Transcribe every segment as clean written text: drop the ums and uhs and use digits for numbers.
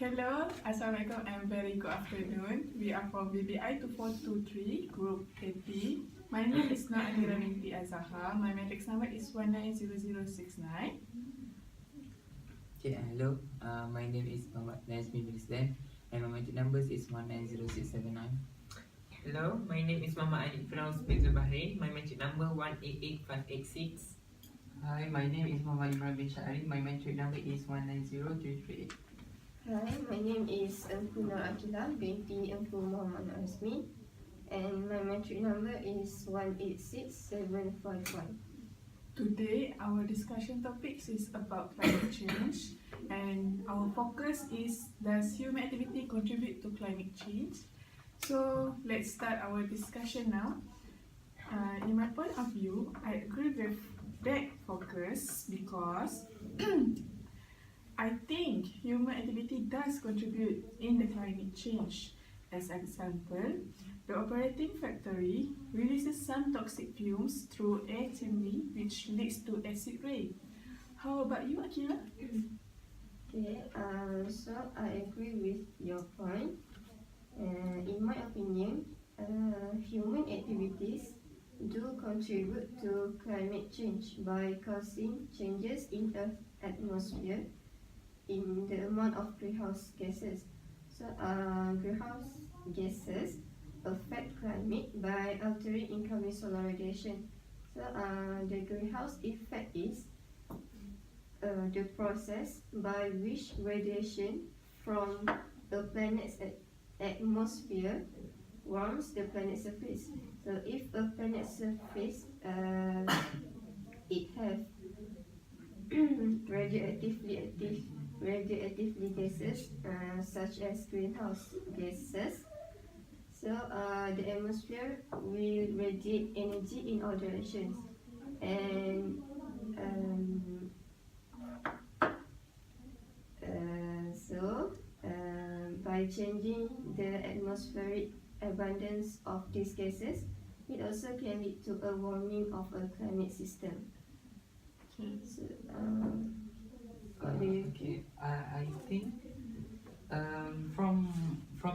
Hello, Assalamualaikum and very good afternoon. We are from BBI 2423, Group 80. My name is Naadira Binti Azahar. My matrix number is 190069. Okay, hello. My name is Muhammad Nazmi bin Islam and my matric numbers is 190679. Hello, my name is Muhammad Ali Firaus bin Bahrain. My matric number 188586. Hi, my name is Muhammad Imran bin Syahri. My matric number is 190338. Hi, my name is Engku Nur Akilah binti Engku Muhammad Azmi, and my matric number is 186751. Today, our discussion topics is about climate change, and our focus is, does human activity contribute to climate change? So let's start our discussion now. In my point of view, I agree with that focus because I think human activity does contribute in the climate change. As an example, the operating factory releases some toxic fumes through air chimney, which leads to acid rain. How about you, Akira? Okay, so I agree with your point. In my opinion, human activities do contribute to climate change by causing changes in the atmosphere in the amount of greenhouse gases. So, greenhouse gases affect climate by altering incoming solar radiation. So, the greenhouse effect is the process by which radiation from a planet's atmosphere warms the planet's surface. So, if a planet's surface it have radioactively gases such as greenhouse gases. So the atmosphere will radiate energy in all directions, and by changing the atmospheric abundance of these gases, it also can lead to a warming of a climate system. So, what do you Okay, I think from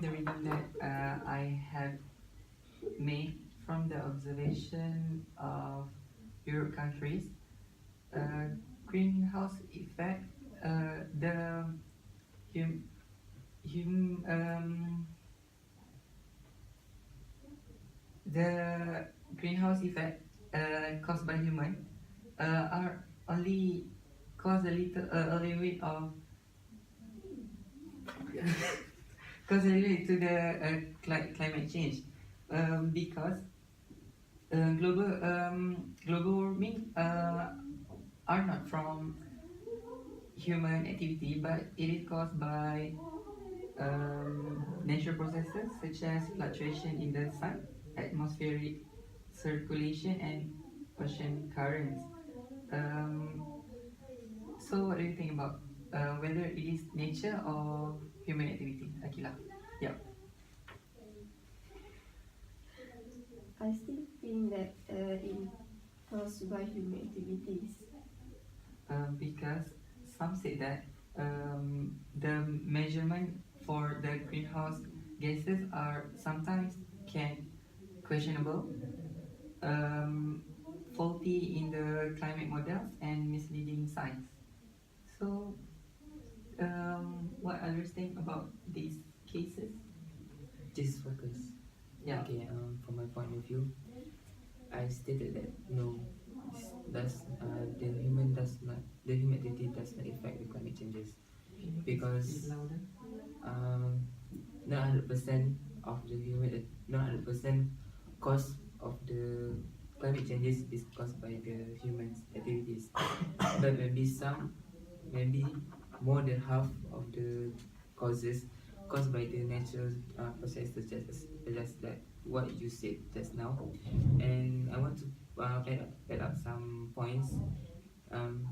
the reading that I have made from the observation of Europe countries, greenhouse effect, the the greenhouse effect caused by human are only cause a little bit of cause a little bit to the climate change, because global warming are not from human activity, but it is caused by natural processes such as fluctuation in the sun, atmospheric circulation, and ocean currents. So what do you think about whether it is nature or human activity, Akila? Yeah. I still think that it caused by human activities. Because some say that the measurement for the greenhouse gases are sometimes can questionable, faulty in the climate models, and misleading science. So, what others think about these cases? Just focus. Yeah. Okay, from my point of view, I stated that no, the human activity does not affect the climate changes because louder. not 100% of the not 100% cause of the climate changes is caused by the humans activities, but maybe more than half of the causes caused by the natural processes, just like what you said just now. And I want to add up some points.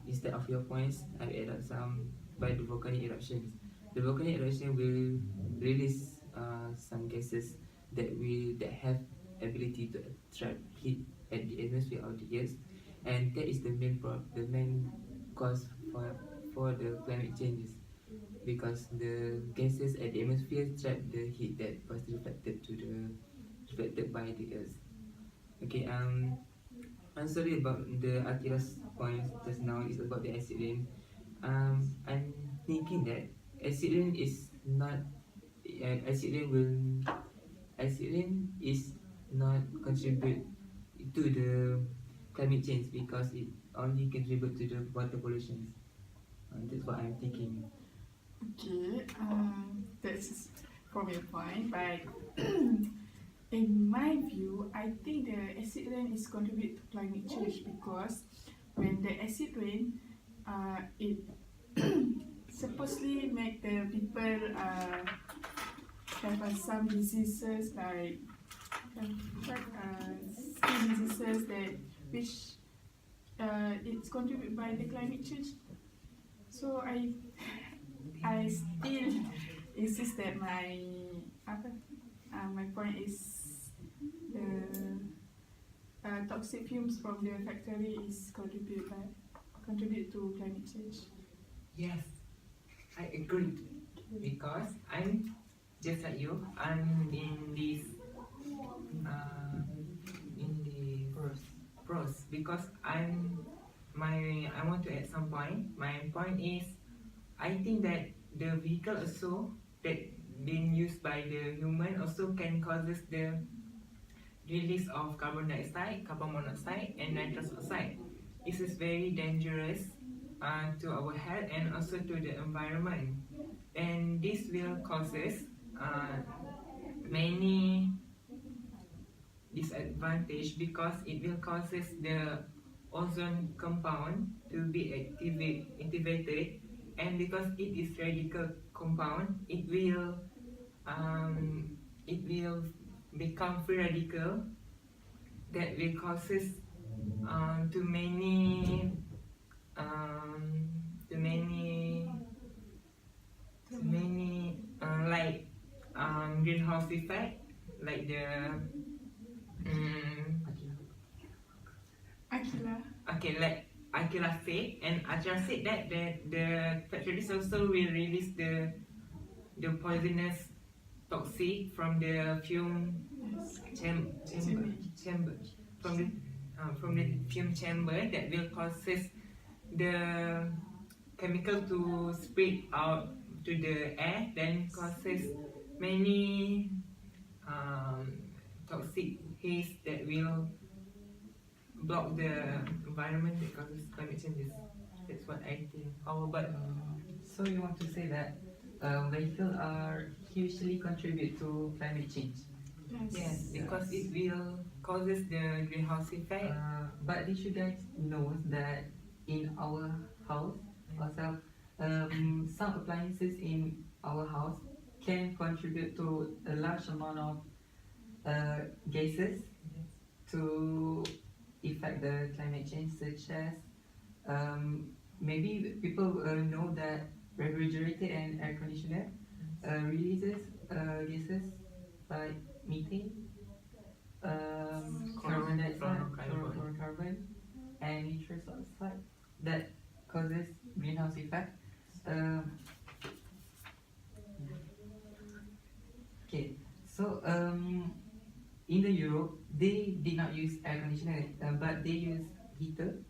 Instead of your points, I add up some by the volcanic eruptions. The volcanic eruption will release some gases that have ability to trap heat at the atmosphere of the Earth, and that is the main cause for the climate changes. because the gases at the atmosphere trap the heat that was reflected by the earth. Okay, I'm sorry about the Akira's point just now is about the acid rain. I'm thinking that acid rain is not acid rain is not contribute to the climate change because it only contribute to the water pollution. That's what I'm thinking. Okay, that's probably a point, but in my view, I think the acid rain is contribute to climate change because when the acid rain, it supposedly make the people have some diseases like skin diseases that which it's contributed by the climate change. So I still insist that my point is the toxic fumes from the factory is contribute to climate change. Yes, I agree because I'm just like you. I'm in this in the pros because I want to add some point. My point is I think that the vehicle also that being used by the human also can causes the release of carbon dioxide, carbon monoxide, and nitrous oxide. This is very dangerous to our health and also to the environment, and this will causes many disadvantage because it will causes the ozone compound to be activated, and because it is radical compound, it will become free radical that will causes to many like greenhouse effect like the Akila, okay, like Akira said, and Akira said that the factories also will release the poisonous toxic from the fume yes, chamber from the fume chamber that will causes the chemical to spread out to the air, then causes many toxic haze that will block the environment that causes climate changes. That's what I think. How about So you want to say that vehicles are hugely contribute to climate change? yes, because it will causes the greenhouse effect. But did you guys know that in our house ourselves, some appliances in our house can contribute to a large amount of gases to affect the climate change, such as maybe people know that refrigerator and air conditioner releases gases like methane, carbon dioxide, chlorofluorocarbon, and nitrous oxide that causes greenhouse effect. Okay, so in the Europe, they did not use air conditioner, but they use heater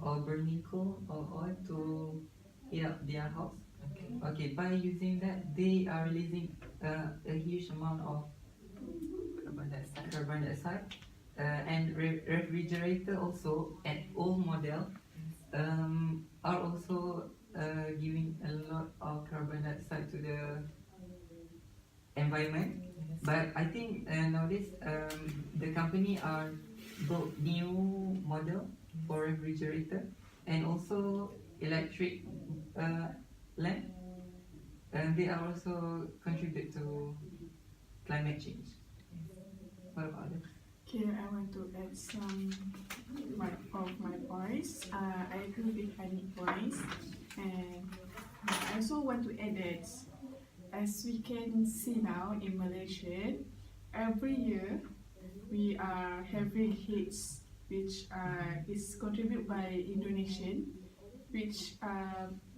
or burning coal or oil to heat up their house. Okay, by using that, they are releasing a huge amount of carbon dioxide, and refrigerator also at old model are also giving a lot of carbon dioxide to the environment. But I think nowadays the company are built new model for refrigerator and also electric lamp, and they are also contribute to climate change. What about it? okay, I want to add some of my points. I agree with Annie's points, and I also want to add that as we can see now in Malaysia, every year we are having hits which is contributed by Indonesian, which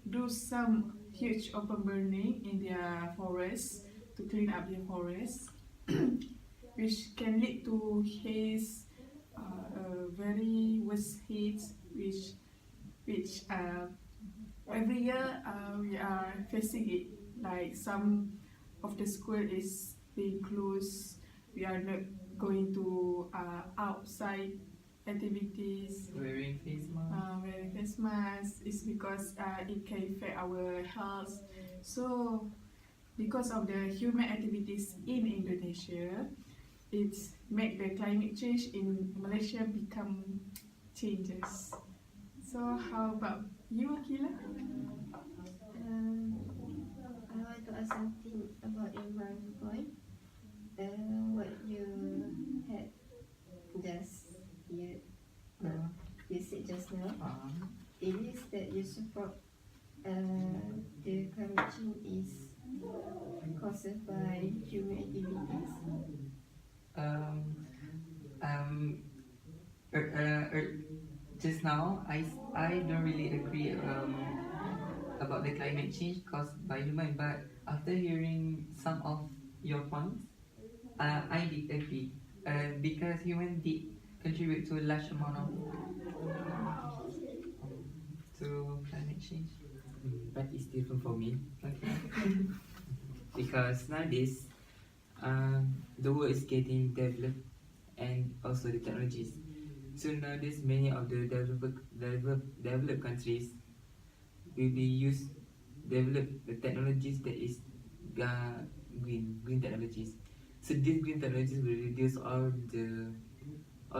do some huge open burning in their forests to clean up their forests, which can lead to haze, very worse haze, which every year we are facing it. Like some of the school is being closed. We are not going to outside activities. Wearing face mask. Wearing face masks is because it can affect our health. So because of the human activities in Indonesia, it's make the climate change in Malaysia become changes. So how about you, Akila? I want to ask something about Imran point. What you had just you said just now. It is that you support the climate change is caused by human activities. Just now, I don't really agree about the climate change caused by human, but after hearing some of your points, I did agree because human did contribute to a large amount of to climate change. But it's different for me Okay. because nowadays the world is getting developed and also the technologies. So nowadays many of the developed countries will be develop the technologies that is green technologies. So these green technologies will reduce all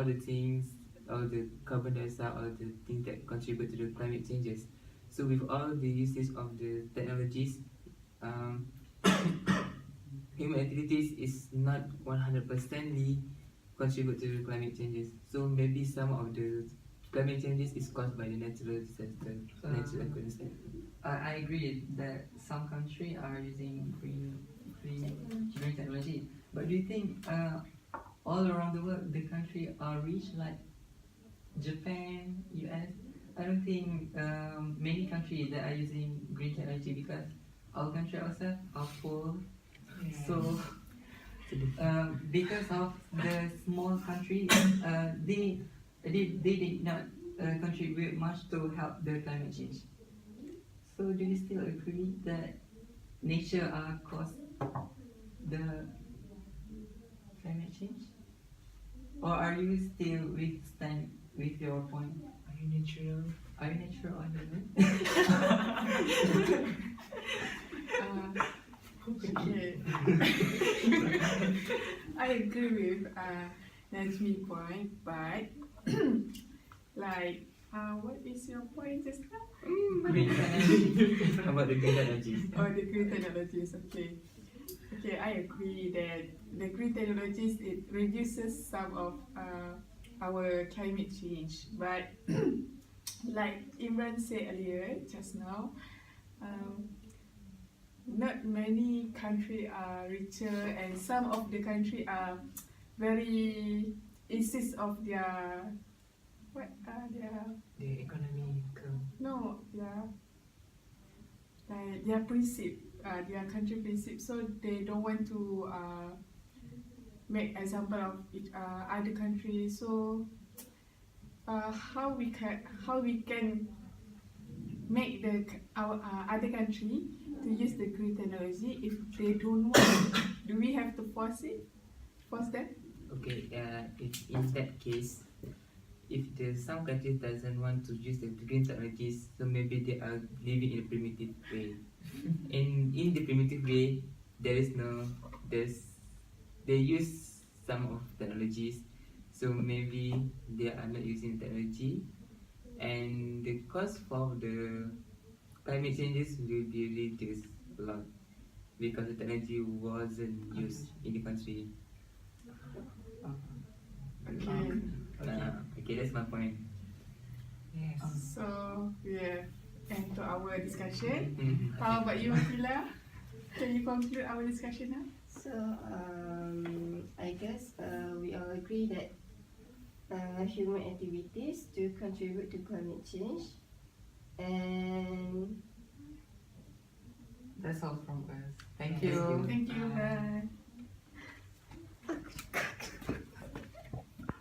the things, all the carbon dioxide, all the things that contribute to the climate changes. So with all the usage of the technologies, human activities is not 100% contribute to the climate changes. So maybe some of the climate changes is caused by the natural disaster, natural occurrence. I agree that some countries are using green technology, but do you think all around the world the countries are rich like Japan, US? I don't think many countries that are using green technology because our country ourselves are poor. So because of the small country, they did not contribute much to help the climate change. So do you still agree that nature caused the climate change, or are you still stand with your point? Are you natural? Are you natural or human? Okay. I agree with Najmi's point, but like, what is your point just now? Green technology. About the green technologies. Oh, the green technologies. Okay. Okay, I agree that the green technologies it reduces some of our climate change, but like Imran said earlier just now, not many countries are richer, and some of the countries are very insist of their The economical. no like their principle, their country principle. So they don't want to make example of other countries. So how we can make our other country to use the green technology if they don't want? Do we have to force them? Okay, if in that case, if some countries doesn't want to use the green technologies, so maybe they are living in a primitive way. And in the primitive way, they use some of technologies, so maybe they are not using technology, and the cost for the climate changes will be reduced a lot because the technology wasn't used in the country. Okay. Okay, that's my point. Yes. So yeah, end to our discussion. Mhm. How about you, Akila? Can you conclude our discussion now? So I guess we all agree that human activities do contribute to climate change, and That's all from us. Thank Thank you. you. Thank you, Bye. bye.